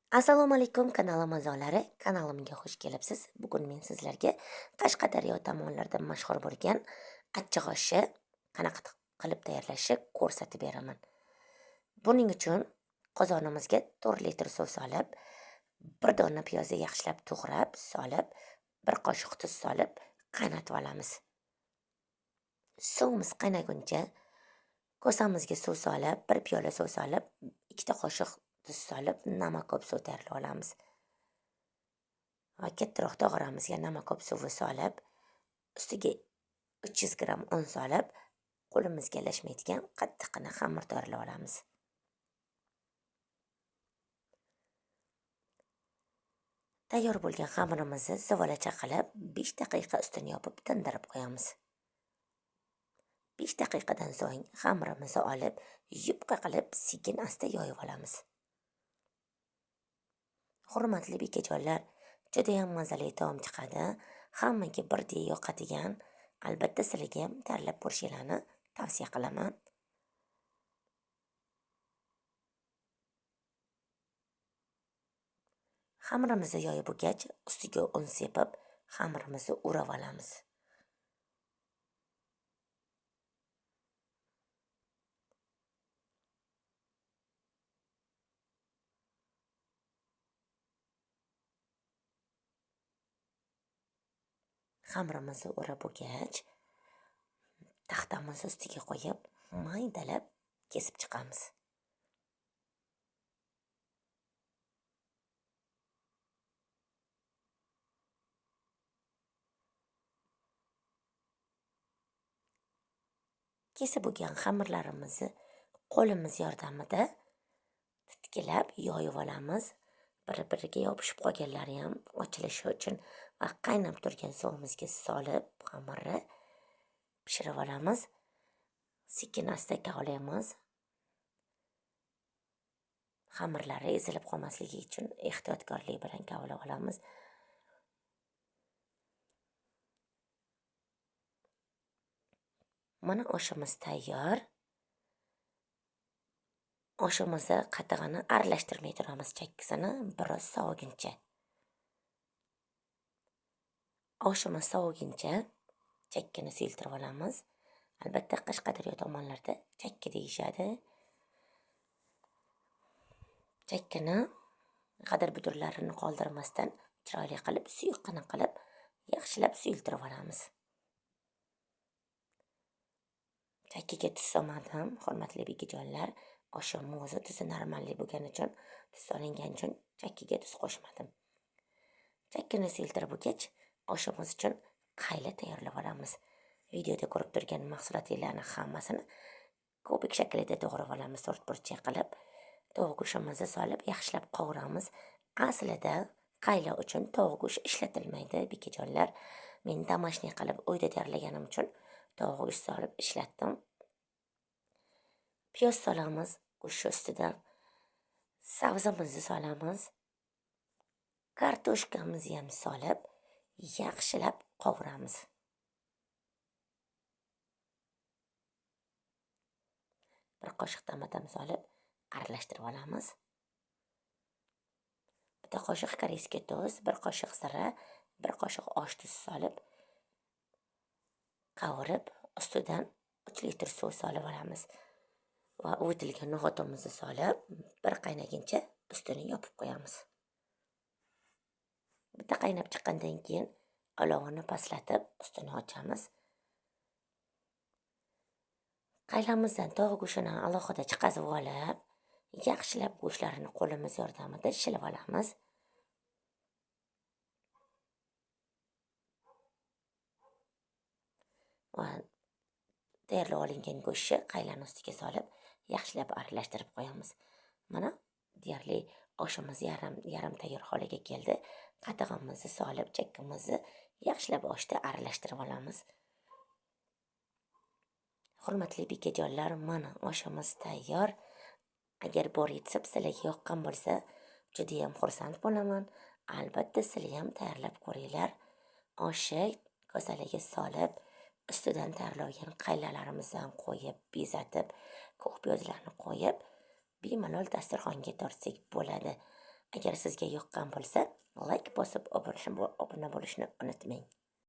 Assalomu alaykum kanalim a'zolari, kanalimga xush kelibsiz. Bugun men sizlarga Qashqadaryo tomonlarida mashhur bo'lgan achchiq oshni qanaqa qilib tayyorlashni ko'rsatib beraman. Buning uchun qozonimizga 4 litr suv solib, bir dona piyozni yaxshilab to'g'rab solib, bir qoshiq tuz solib qaynatib olamiz. Suvimiz qaynaguncha kosamizga suv solib, bir piyola suv solib, 2 qoshiq tuz solib, namakob suv tayyorlab olamiz. Va kattaroq tog'oramizga namakob suvi solib, ustiga 300 gram un solib, qo'limizga ilashmaydigan qattiqqina xamir tayyorlab olamiz. Tayyor bo'lgan xamirimizni zivolacha qilib 5 daqiqa ustini yopib tindirib qo'yamiz. 5 daqiqadan so'ng xamirimizni olib, yupqa qilib sekin asta yoyib olamiz. Hurmatli bekajonlar, juda ham mazali taom chiqadi. Hammaga birdek yoqadigan, albatta sizlarga ham tayyorlab ko'rishingizni tavsiya qilaman. Xamirimizni yoyib bo'lgach, ustiga un sepib, xamirimizni o'rab olamiz. Xamirimizni o'rab bo'lgach, taxtamizni ustiga qo'yib, maydalab kesib chiqamiz. Kesib bo'lgan xamirlarimizni qo'limiz yordamida titkilab yoyib olamiz. Bir-biriga yopishib qolganlari ham ochilishi uchun va qaynab turgan suvimizga solib xamirni pishirib olamiz. Sekin asta kavlaymiz. Xamirlari ezilib qolmasligi uchun ehtiyotkorlik bilan kavlab olamiz. Mana oshimiz tayyor. Oshimizni qatig'ini aralashtirmay turamiz, chakkisini biroz soviguncha. Oshimiz soviguncha chakkini suyultirib olamiz. Albatta Qashqadaryo tomonlarida chakki deyishadi. Chakkini g'adir-budurlarini qoldirmasdan chiroyli qilib, suyuqqina qilib, yaxshilab suyultirib olamiz. Chakkiga tuz solmadim, hurmatli bekajonlar. Oshim o'zi tuzi normalli bo'lgani uchun, tuz solingan uchun chakkiga tuz qo'shmadim. Chakkini suyultirib bo'lgach, oshimiz uchun qayla tayyorlab olamiz. Videoda ko'rib turgan mahsulotlarni hammasini kubik shaklida to'g'rab olamiz, to'rt burchak qilib. Tovuq go'shtimizni solib, yaxshilab qovuramiz. Aslida qayla uchun tovuq go'shti ishlatilmaydi, bekajonlar. Men domashniy qilib uyda tayyorlaganim uchun tovuq go'shti solib ishlatdim. Piyoz solamiz go'sht ustidan. Sabzimizni solamiz. Kartoshkamizni ham solib, yaxshilab qovuramiz. Bir qoshiq tamatam solib, aralashtirib olamiz. Bitta qoshiq koreyskiy tuz, bir qoshiq zira, bir qoshiq osh tuzi solib, qovurib, ustidan 3 litr suv solib olamiz. Va uvitilgan no'g'atimizni solib, bir qaynaguncha ustini yopib qo'yamiz. Bitta qaynab chiqqandan keyin olovini pastlatib, ustini ochamiz. Qaylamizdan tovuq go'shtini alohida chiqazib olib, yaxshilab go'shtlarini qo'limiz yordamida shilib olamiz. Va tayyorlab olingan go'shtni qaylani ustiga solib, yaxshilab aralashtirib qo'yamiz. Mana deyarli oshimiz yarim tayyor holiga keldi. Qatig'imizni solib, chakkimizni yaxshilab oshda aralashtirib olamiz. Hurmatli bekajonlar, mana oshimiz tayyor. Agar bor yetsa sizlarga yoqqan bo'lsa, juda ham xursand bo'laman. Albatta sizlar ham tayyorlab ko'ringlar. Oshni kosalarga solib, ustidan tayyorlangan qaylalarimizni ham qo'yib, bezatib, ko'k piyozlarni qo'yib, bemalol dasturxonga tortsak bo'ladi. Agar sizga yoqqan bo'lsa, like bosib obuna bo'lishni unutmang.